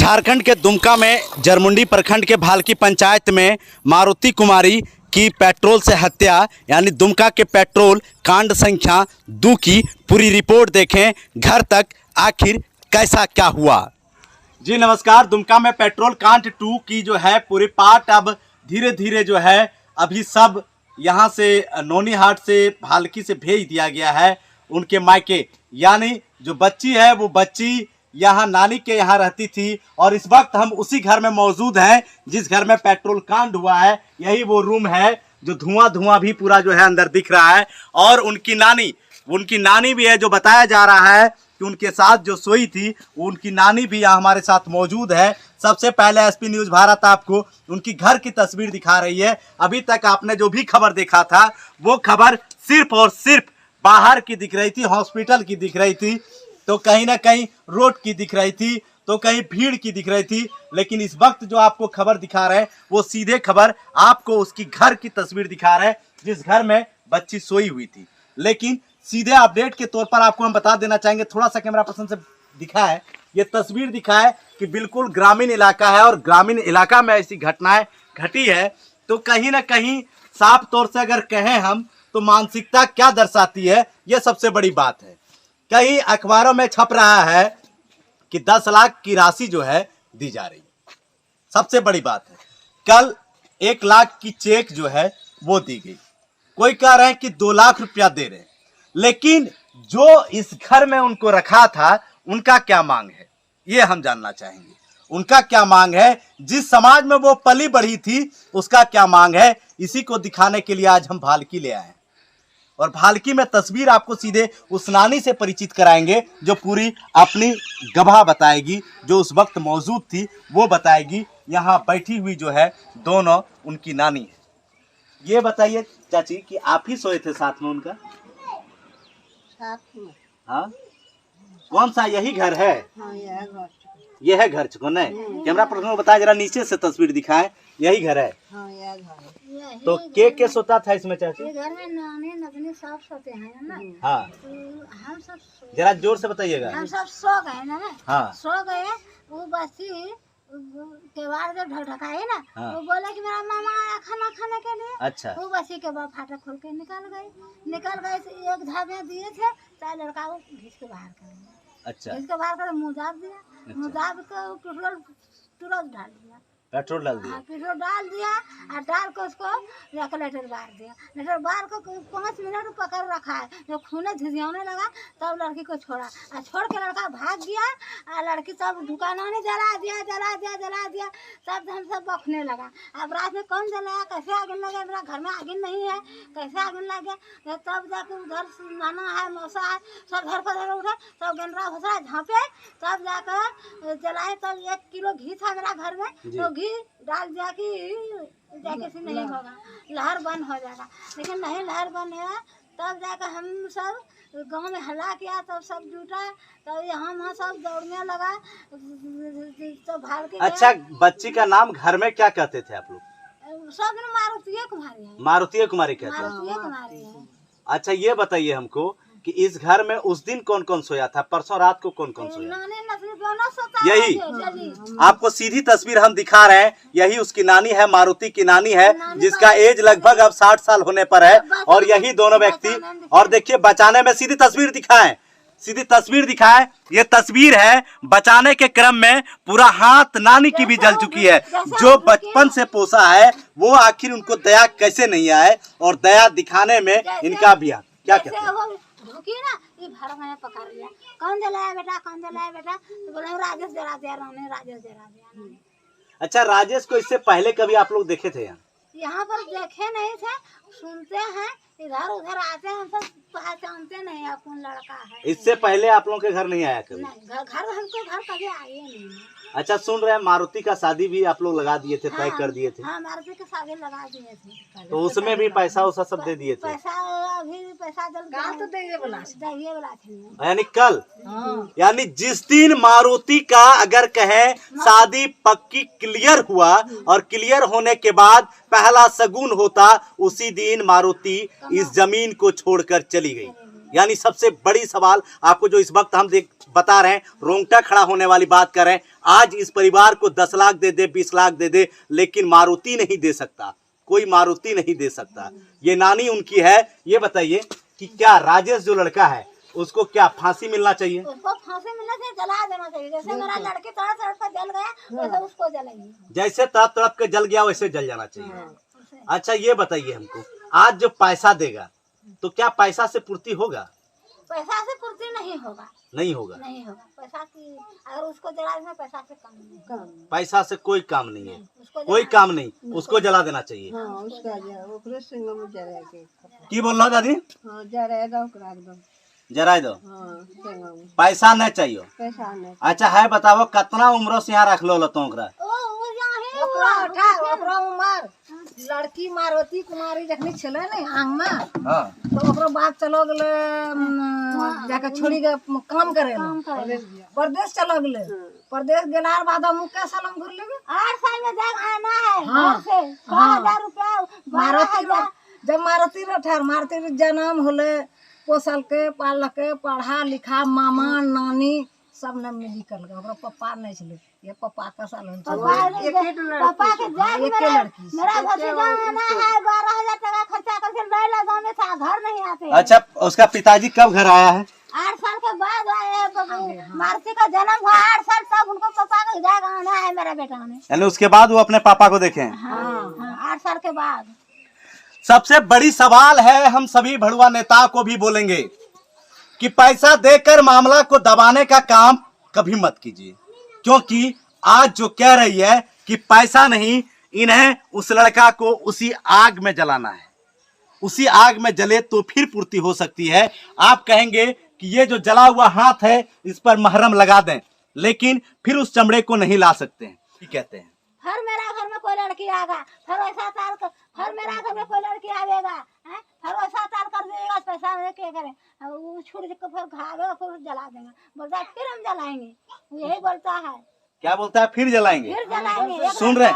झारखंड के दुमका में जरमुंडी प्रखंड के भालकी पंचायत में मारुति कुमारी की पेट्रोल से हत्या यानी दुमका के पेट्रोल कांड संख्या 2 की पूरी रिपोर्ट देखें घर तक आखिर कैसा क्या हुआ। जी नमस्कार। दुमका में पेट्रोल कांड 2 की जो है पूरी पार्ट अब धीरे धीरे जो है अभी सब यहाँ से नौनीहाट से भालकी से भेज दिया गया है उनके मायके। यानी जो बच्ची है वो बच्ची यहाँ नानी के यहाँ रहती थी और इस वक्त हम उसी घर में मौजूद हैं जिस घर में पेट्रोल कांड हुआ है। यही वो रूम है जो धुआं भी पूरा जो है अंदर दिख रहा है। और उनकी नानी भी है जो बताया जा रहा है कि उनके साथ जो सोई थी उनकी नानी भी यहाँ हमारे साथ मौजूद है। सबसे पहले एसपी न्यूज भारत आपको उनकी घर की तस्वीर दिखा रही है। अभी तक आपने जो भी खबर देखा था वो खबर सिर्फ और सिर्फ बाहर की दिख रही थी, हॉस्पिटल की दिख रही थी, तो कहीं ना कहीं रोड की दिख रही थी, तो कहीं भीड़ की दिख रही थी। लेकिन इस वक्त जो आपको खबर दिखा रहे हैं वो सीधे खबर आपको उसकी घर की तस्वीर दिखा रहे हैं जिस घर में बच्ची सोई हुई थी। लेकिन सीधे अपडेट के तौर पर आपको हम बता देना चाहेंगे, थोड़ा सा कैमरा पर्सन से दिखा है, ये तस्वीर दिखा है कि बिल्कुल ग्रामीण इलाका है और ग्रामीण इलाका में ऐसी घटनाएं घटी है तो कहीं ना कहीं साफ तौर से अगर कहें हम तो मानसिकता क्या दर्शाती है ये सबसे बड़ी बात है। कई अखबारों में छप रहा है कि 10 लाख की राशि जो है दी जा रही है। सबसे बड़ी बात है कल 1 लाख की चेक जो है वो दी गई। कोई कह रहे हैं कि 2 लाख रुपया दे रहे हैं। लेकिन जो इस घर में उनको रखा था उनका क्या मांग है ये हम जानना चाहेंगे। उनका क्या मांग है, जिस समाज में वो पली बढ़ी थी उसका क्या मांग है, इसी को दिखाने के लिए आज हम भालकी ले आए हैं। और भालकी में तस्वीर आपको सीधे उस नानी से परिचित कराएंगे जो पूरी अपनी गवाह बताएगी, जो उस वक्त मौजूद थी वो बताएगी। यहाँ बैठी हुई जो है दोनों उनकी नानी है। ये बताइए चाची कि आप ही सोए थे साथ में उनका? हाँ, कौन सा यही घर है? हाँ, ये है घर चुको नहीं? कैमरा पर्सन बताया जरा नीचे से तस्वीर दिखाएं। यही घर है? हाँ, यह घर है। तो के सोता था इसमें चाची? ये घर में नानी नतनी सब सोते हैं ना। हाँ, तो हम सब जरा जोर से बताइएगा। हम सब सो गए ना। हाँ, सो गए। वो बच्ची केवाड़ जब ढकढकाई ना, हाँ। वो बोला कि मेरा मामा आया खाना खाने के लिए। अच्छा। वो बच्ची के बाद फाटक खोल के निकल गए से एक झाड़ियाँ दिए थे, चाहे लड़का को घींच के बाहर कर दिया। अच्छा, घींच के बाहर कर मुँह दाब दिया। अच्छा। मुँह दाब के पेट्रोल तुरंत डाल दिया। पेट्रोल डाल दिया? हाँ, पेट्रोल डाल दिया और डाल के उसको जाकर लेटर बार दिया। लेटर बार को 5 मिनट पकड़ रखा है। जब खूने झिझियाने लगा तब लड़की को छोड़ा और छोड़ के लड़का भाग गया और लड़की सब दुकानों ने जला दिया। तब हम सब बखने लगा। अब रात में कौन जलाया, कैसे आगे लगे, मेरा घर में आगे नहीं है, कैसे आगे लगे। तब जाके उधर नाना है, मौसा है, सब घर पर उठे, सब गंडरा घुसरा झाँपे, तब जाकर जलाए। तब 1 किलो घी था मेरा घर में, तो घी डाल दिया कि जाके से नहीं होगा, लहर बंद हो जाएगा। लेकिन नहीं लहर बंद है। तब जाकर हम सब गांव में हल्ला किया, तब सब जुटा, तब यहाँ सब दौड़ने लगा तो भाग के। अच्छा, बच्ची का नाम घर में क्या कहते थे आप लोग? सब दिन मारुति कुमारी है। मारुति कुमारी कहते हैं? मारुति कुमारी है। अच्छा, ये बताइए हमको कि इस घर में उस दिन कौन कौन सोया था? परसों रात को कौन कौन सोया? नानी नतनी दोनों सोता यही है। आपको सीधी तस्वीर हम दिखा रहे हैं। यही उसकी नानी है, मारुति की नानी है, जिसका एज लगभग अब 60 साल होने पर है। और यही दोनों व्यक्ति, और देखिए बचाने में सीधी तस्वीर दिखाएं। ये तस्वीर है बचाने के क्रम में पूरा हाथ नानी की भी जल चुकी है। जो बचपन से पोसा है वो आखिर उनको दया कैसे नहीं आए, और दया दिखाने में इनका भी हाथ। क्या कहते हैं? धुकी ना, ये घर में पकड़ लिया। कौन जलाया बेटा, तो बोले राजेश जला दिया, राजेश जला दिया। अच्छा, राजेश को इससे पहले कभी आप लोग देखे थे यहाँ पर देखे नहीं थे, सुनते हैं, इधर उधर आते हैं, हम सब पहचानते नहीं है कौन लड़का है। इससे पहले आप लोगों के घर नहीं आया कभी? नहीं, घर हमको घर कभी आए नहीं। अच्छा, सुन रहे हैं मारुति का शादी भी आप लोग लगा दिए थे, तय कर दिए थे? हाँ, मारुति के शादी लगा दिए थे। तो उसमें भी पैसा वैसा सब दे दिए थे? पैसा अभी पैसा तो दे वाला थे। यानी कल, यानी जिस दिन मारुति का अगर कहें शादी पक्की क्लियर हुआ और क्लियर होने के बाद पहला शगुन होता, उसी दिन मारुति इस जमीन को छोड़कर चली गई। यानी सबसे बड़ी सवाल आपको जो इस वक्त हम बता रहे हैं, रोंगटा खड़ा होने वाली बात कर रहे हैं। आज इस परिवार को 10 लाख दे दे, 20 लाख दे दे, लेकिन मारुति नहीं दे सकता, कोई मारुति नहीं दे सकता। ये नानी उनकी है। ये बताइए कि क्या राजेश जो लड़का है उसको क्या फांसी मिलना चाहिए? उसको फांसी मिलना चाहिए, जला देना चाहिए। जैसे मेरा लड़की तड़प तड़प कर जल गया वैसे उसको जलाइए। जैसे तड़प तड़प के जल गया वैसे जल जाना चाहिए। अच्छा ये बताइए हमको, आज जो पैसा देगा तो क्या पैसा से पूर्ति होगा? पैसा से पूर्ति नहीं होगा, नहीं होगा, नहीं होगा। पैसा की अगर उसको जला देना, पैसा से कम नहीं, पैसा से कोई काम नहीं है, उसको कोई काम नहीं, उसको जला देना चाहिए। की बोल रहा दादी? जरा दो, पैसा नहीं चाहिए। अच्छा है बताओ कितना उम्र से यहाँ रख लो तो उमर लड़की मारुति कुमारी जखनी छले ने आंग में तो ओकरो बात चलो गेले जाके छोड़ी के काम करे परदेश चलो गेले। परदेश गेलार बाद हम के साल हम घुर लेबे 8 साल में जाग आना है। हां 6000 रुपया मारुति जब मारुति रे ठहर मारुति रे जन्म होले, पोसल के पाल के पढ़ा लिखा मामा नानी सब ने मिली कर गए। ओकरा पप्पा नहीं छले, ये पप्पा का साल पापा के जाग मेरा भतीजा आना है 12000 टका खर्चा करके लाइला गांव में था, घर नहीं आते। अच्छा उसका पिताजी कब घर आया है? 8 साल के बाद आए बाबू। मारुति का जन्म हुआ 8 साल तब उनको पापा का जाग आना है मेरा बेटा ने। यानी उसके बाद वो अपने पापा को देखे? हाँ 8 साल के बाद। सबसे बड़ी सवाल है, हम सभी भड़ुआ नेता को भी बोलेंगे कि पैसा देकर मामला को दबाने का काम कभी मत कीजिए, क्योंकि आज जो कह रही है कि पैसा नहीं, इन्हें उस लड़का को उसी आग में जलाना है। उसी आग में जले तो फिर पूर्ति हो सकती है। आप कहेंगे कि ये जो जला हुआ हाथ है इस पर महरम लगा दें, लेकिन फिर उस चमड़े को नहीं ला सकते हैं। कहते हैं हर मेरा घर में कोई लड़की आएगा, हर वैसा ताल कर, हर मेरा घर में कोई लड़की आवेगा, हर वैसा ताल कर देगा, पैसा में क्या करे, वो छोड़ के फिर खाएगा फिर जला देगा। बोलता है फिर हम जलाएंगे, यही बोलता है। क्या बोलता है? फिर जलाएंगे, फिर जलाएंगे। सुन रहे?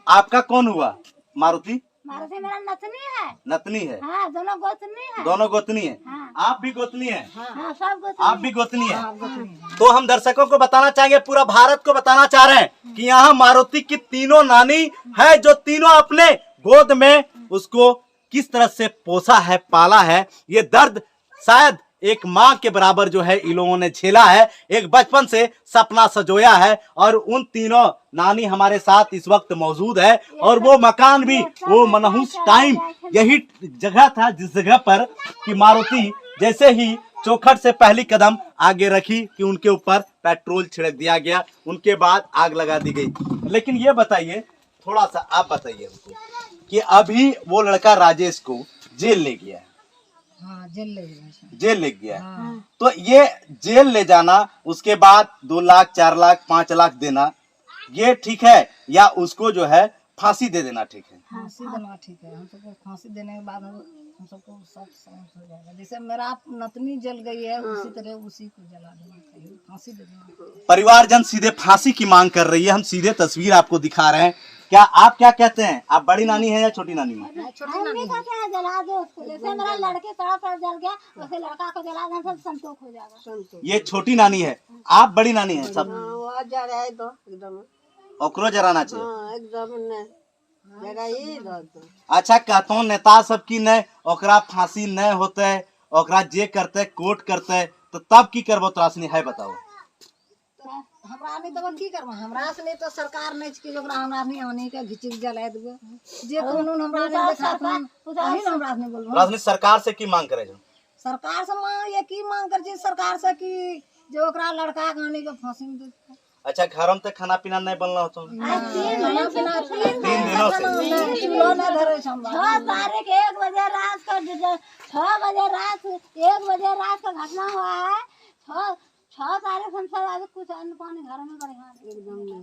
आपका कौन हुआ? मारुति? मारुति मेरा नतनी है। नतनी है? हाँ दोनों गोतनी है। दोनों गोतनी है। हाँ। आप भी गोतनी है? हाँ सब गोतनी। आप भी गोतनी है? तो हम दर्शकों को बताना चाहेंगे, पूरा भारत को बताना चाह रहे हैं कि यहाँ मारुति की तीनों नानी है, जो तीनों अपने गोद में उसको किस तरह से पोसा है, पाला है। ये दर्द शायद एक माँ के बराबर जो है इन लोगों ने झेला है, एक बचपन से सपना सजोया है। और उन तीनों नानी हमारे साथ इस वक्त मौजूद है। और वो मकान भी, वो मनहूस टाइम यही जगह था जिस जगह पर कि मारुति जैसे ही चौखट से पहली कदम आगे रखी कि उनके ऊपर पेट्रोल छिड़क दिया गया, उनके बाद आग लगा दी गई। लेकिन ये बताइए, थोड़ा सा आप बताइए हमको कि अभी वो लड़का राजेश को जेल ले गया है। हाँ जेल ले गया। तो ये जेल ले जाना, उसके बाद 2 लाख 4 लाख 5 लाख देना, ये ठीक है या उसको जो है फांसी दे देना ठीक है? फांसी देना ठीक है। हम सबको फांसी देने के बाद हम सबको सब समझ हो जाएगा। जैसे मेरा नतनी जल गई है उसी तरह उसी को जला देना चाहिए, फांसी दे देना। परिवारजन सीधे फांसी की मांग कर रही है। हम सीधे तस्वीर आपको दिखा रहे हैं। क्या आप क्या कहते हैं? आप बड़ी नानी है या छोटी नानी है? छोटी नानी है। जला दो उसको, जैसे मेरा लड़के तरफ जल गया वैसे लड़का को जला देना, सब संतोष हो जाएगा। ये छोटी नानी है, आप बड़ी नानी है। सब ओकरो जराना चाहिए एकदम। अच्छा कहता हूँ नेता सब की नहीं, ओकरा फांसी नहीं होते, ओकरा जे करते कोर्ट करते, तो तब की करबो तोरा सनी है बताओ? हमरा नहीं तो की करबो, हमरा से नहीं तो सरकार नहीं कि जोकरा हमरा नहीं आने के घिचिक जला देबो। जे कानून हमरा नहीं देखातन वही हमरा नहीं बोलबो। राजनीति सरकार से की मांग करे जो? सरकार से मांग ये की मांग कर छी सरकार से कि जो ओकरा लड़का के आने के फांसी में दे। अच्छा घर में तो खाना पीना नहीं बनना हो तो? 3 दिनों से 6 तारीख 1 बजे रात का 6 बजे रात 1 बजे रात का घटना हुआ है। 6 तारीख हम सब अभी कुछ अन्न पानी घर में बढ़िया एकदम नहीं,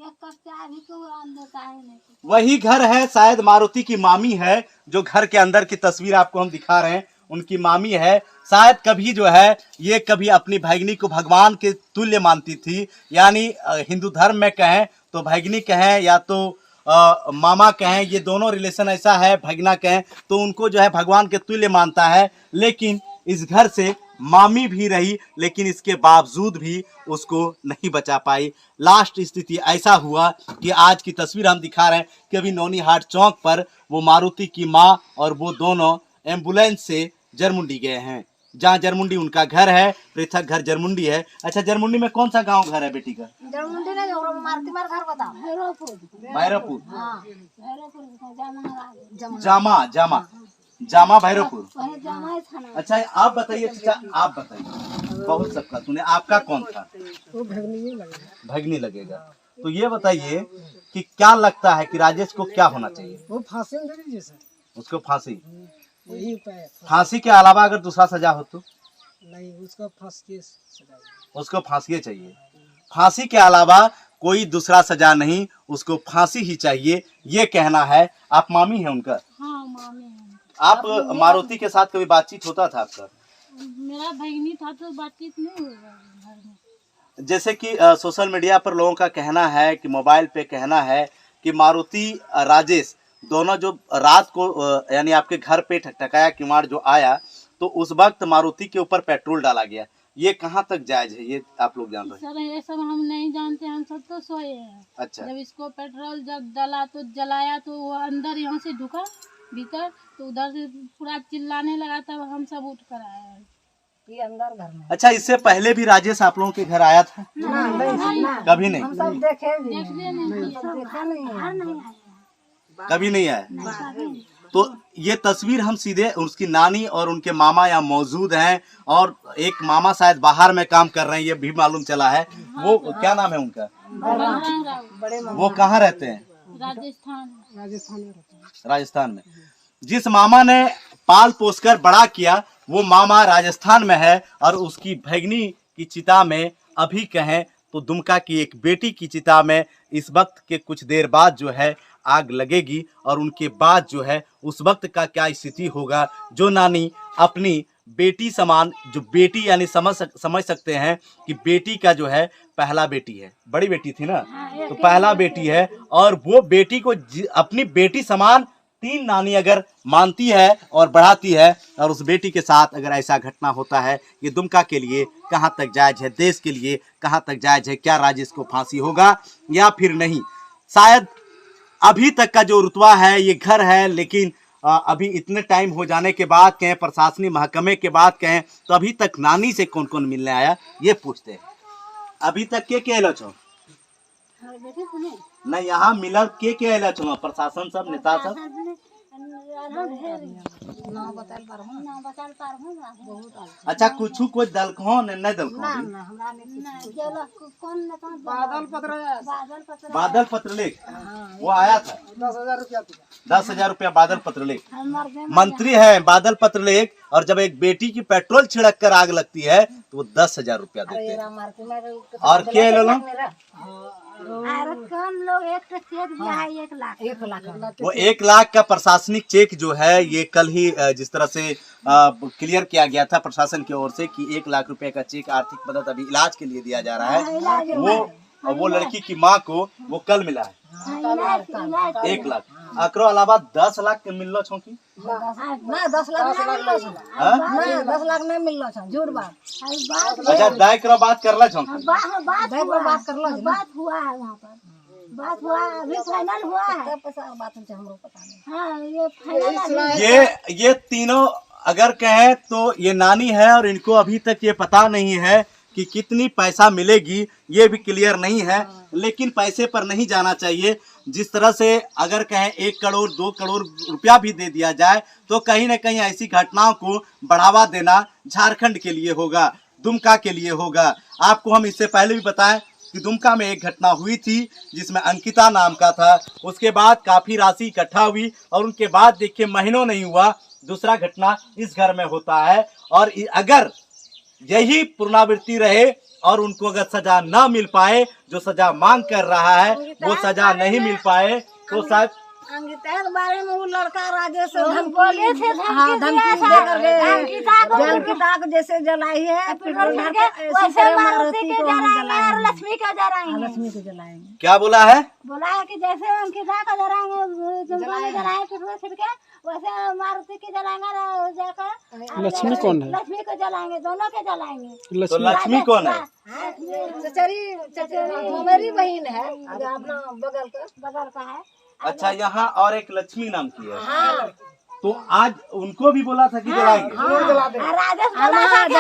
एक कप चाय भी कोई अन्न देता है नहीं। वही घर है, शायद मारुति की मामी है, जो घर के अंदर की तस्वीर आपको हम दिखा रहे हैं, उनकी मामी है। शायद कभी जो है ये कभी अपनी भैगनी को भगवान के तुल्य मानती थी। यानी हिंदू धर्म में कहें तो भैगनी कहें या तो मामा कहें, ये दोनों रिलेशन ऐसा है, भगना कहें तो उनको जो है भगवान के तुल्य मानता है। लेकिन इस घर से मामी भी रही, लेकिन इसके बावजूद भी उसको नहीं बचा पाई। लास्ट स्थिति ऐसा हुआ कि आज की तस्वीर हम दिखा रहे हैं कि अभी नौनीहाट चौक पर वो मारुति की माँ और वो दोनों एम्बुलेंस से जरमुंडी गए हैं, जहाँ जरमुंडी उनका घर है, पृथक घर जरमुंडी है। अच्छा, जरमुंडी में कौन सा गांव घर है बेटी का? जरमुंडी नहीं, और मारुति मार घर बताओ। भैरवपुर। भैरवपुर। हाँ, भैरवपुर। जामा जामा जामा भैरवपुर। वही जामा ही था ना। अच्छा, आप बताइए चाचा, आप बताइए, बहुत सबका सुने, आपका कौन था? वो भगनी भगनी लगेगा। तो ये बताइए कि क्या लगता है कि राजेश को क्या होना चाहिए? वो फांसी में दे दीजिए सर, उसको फांसी, यही उपाय है। फांसी के अलावा अगर दूसरा सजा हो तो? नहीं, उसका फांसी की सजा। उसको फांसी चाहिए। फांसी के अलावा कोई दूसरा सजा नहीं, उसको फांसी ही चाहिए, ये कहना है। आप मामी हैं उनका? हाँ, मामी है। आप मारुति के साथ कभी बातचीत होता था आपका? मेरा भगनी था तो बातचीत नहीं हुआ घर में। जैसे कि सोशल मीडिया पर लोगों का कहना है कि मोबाइल पे कहना है कि मारुति राजेश दोनों जो रात को यानी आपके घर पे ठकठकाया किवाड़ जो आया, तो उस वक्त मारुति के ऊपर पेट्रोल डाला गया। ये कहाँ तक जायज है, ये आप लोग जान रहे हैं? सर ये सब हम नहीं जानते, हम सब तो सोए हैं। अच्छा, जब इसको पेट्रोल जब डाला तो जलाया तो वो अंदर यहाँ से ढुका भीतर, तो उधर से पूरा चिल्लाने लगा, तब हम सब उठ कर आए। ये अंदर घर में। अच्छा, इससे पहले भी राजेश आप लोगों के घर आया था? कभी नहीं, सब देखे नहीं, कभी नहीं आया। तो ये तस्वीर हम सीधे उसकी नानी और उनके मामा यहाँ मौजूद हैं, और एक मामा शायद बाहर में काम कर रहे हैं, ये भी मालूम चला है। वो क्या नाम है उनका? वो कहाँ रहते हैं? राजस्थान में। जिस मामा ने पाल पोसकर बड़ा किया वो मामा राजस्थान में है, और उसकी भगनी की चिता में अभी कहें तो दुमका की एक बेटी की चिता में इस वक्त के कुछ देर बाद जो है आग लगेगी, और उनके बाद जो है उस वक्त का क्या स्थिति होगा। जो नानी अपनी बेटी समान, जो बेटी यानी समझ सकते हैं कि बेटी का जो है पहला बेटी है, बड़ी बेटी थी ना, तो पहला बेटी है, और वो बेटी को अपनी बेटी समान तीन नानी अगर मानती है और बढ़ाती है, और उस बेटी के साथ अगर ऐसा घटना होता है, ये दुमका के लिए कहाँ तक जायज है, देश के लिए कहाँ तक जायज है? क्या राजेश को फांसी होगा या फिर नहीं? शायद अभी तक का जो रुतबा है ये घर है, लेकिन अभी इतने टाइम हो जाने के बाद कहें, प्रशासनिक महकमे के बाद कहें, तो अभी तक नानी से कौन कौन मिलने आया ये पूछते हैं। अभी तक के अलो छो न यहाँ मिलल के अलो छो? प्रशासन सब, नेता सब? अच्छा, कुछ कोई दलको नहीं दलको? बादल पत्रलेख वो आया था, 10,000 रुपया बादल पत्रलेख मंत्री है बादल पत्रलेख, और जब एक बेटी की पेट्रोल छिड़क कर आग लगती है तो वो 10,000 रुपया देते हैं। और क्या लो लोग एक चेक दिया है 1,00,000। वो 1,00,000 का प्रशासनिक चेक जो है ये कल ही जिस तरह से क्लियर किया गया था प्रशासन की ओर से कि 1,00,000 रुपए का चेक आर्थिक मदद अभी इलाज के लिए दिया जा रहा है। वो लड़की की माँ को वो कल मिला है 1,00,000। एकरो अलावा 10 लाख के मिललो छो की? ना 10 लाख नहीं मिललो छो, झूठ बात। अच्छा, दाय करो बात करला छो? बात हुआ है वहाँ पर, बात हुआ अभी फाइनल हुआ है। बात हमको पता नहीं। हाँ, ये फाइनल। ये तीनों अगर कहें तो ये नानी है, और इनको अभी तक ये पता नहीं है कि कितनी पैसा मिलेगी, ये भी क्लियर नहीं है। लेकिन पैसे पर नहीं जाना चाहिए। जिस तरह से अगर कहें 1 करोड़ 2 करोड़ रुपया भी दे दिया जाए तो कहीं ना कहीं ऐसी घटनाओं को बढ़ावा देना झारखंड के लिए होगा, दुमका के लिए होगा। आपको हम इससे पहले भी बताएं कि दुमका में एक घटना हुई थी जिसमें अंकिता नाम का था, उसके बाद काफ़ी राशि इकट्ठा हुई, और उनके बाद देखिए महीनों नहीं हुआ दूसरा घटना इस घर में होता है। और अगर यही पुनरावृत्ति रहे और उनको अगर सजा न मिल पाए, जो सजा मांग कर रहा है वो सजा नहीं मिल पाए, तो शायद अंकिता के बारे में वो लड़का राजेश बोले थे अंकिता को जैसे जलाई है पेट्रोल भर के वैसे मारुति के जलाएंगे और लक्ष्मी का जलाएंगे। क्या बोला है? बोला है कि जैसे अंकिता का जलाएंगे जलाएंगे पेट्रोल छिड़के वैसे मारुति के जलाएंगे और जाकर लक्ष्मी कौन है? लक्ष्मी को जलाएंगे, दोनों के जलाएंगे। तो लक्ष्मी कौन है? चचरी मेरी बहन है, अपना बगल का है। अच्छा, यहाँ और एक लक्ष्मी नाम की है। हाँ। तो आज उनको भी बोला था कि जलाएंगे। राजेश बोला था कि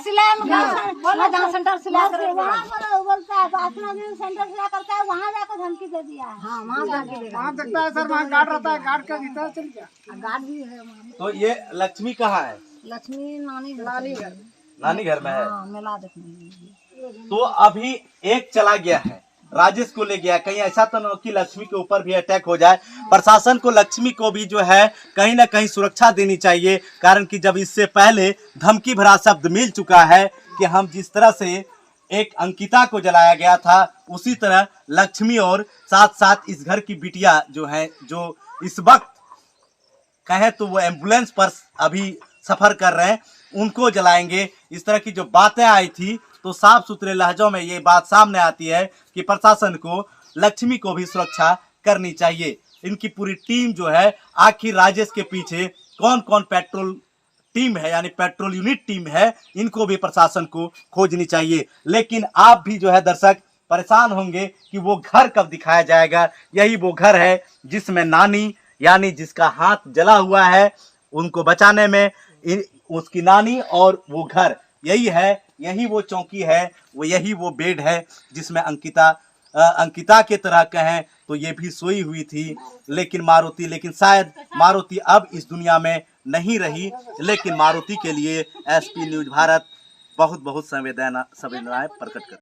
जलाएंगे, बोला जहाँ सेंटर सिला कर वहाँ बोलता है अपना जो सेंटर सिला करता है वहाँ जाकर धमकी दे दिया है। हाँ, वहाँ देखता है सर, वहाँ गार्ड रहता है, गार्ड का भीतर चल गया। गार्ड भी है। तो ये लक्ष्मी कहाँ है? लक्ष्मी नानी घर नानी घर में है। मेला देखने। तो अभी एक चला गया है, राजेश को ले गया। कहीं ऐसा तो न हो कि लक्ष्मी के ऊपर भी अटैक हो जाए। प्रशासन को लक्ष्मी को भी जो है कहीं ना कहीं सुरक्षा देनी चाहिए, कारण कि जब इससे पहले धमकी भरा शब्द मिल चुका है कि हम जिस तरह से एक अंकिता को जलाया गया था उसी तरह लक्ष्मी और साथ साथ इस घर की बिटिया जो है, जो इस वक्त कहे तो वो एम्बुलेंस पर अभी सफर कर रहे हैं, उनको जलाएंगे। इस तरह की जो बातें आई थी तो साफ सुथरे लहजों में ये बात सामने आती है कि प्रशासन को लक्ष्मी को भी सुरक्षा करनी चाहिए। इनकी पूरी टीम जो है, आखिर राजेश के पीछे कौन कौन पेट्रोल टीम है यानी पेट्रोल यूनिट टीम है, इनको भी प्रशासन को खोजनी चाहिए। लेकिन आप भी जो है दर्शक परेशान होंगे कि वो घर कब दिखाया जाएगा। यही वो घर है जिसमें नानी यानी जिसका हाथ जला हुआ है, उनको बचाने में उसकी नानी और वो घर यही है, यही वो चौकी है, वो यही वो बेड है जिसमें अंकिता के तरह कहें तो ये भी सोई हुई थी। लेकिन शायद मारुति अब इस दुनिया में नहीं रही। लेकिन मारुति के लिए एसपी न्यूज भारत बहुत बहुत संवेदनाएं प्रकट कर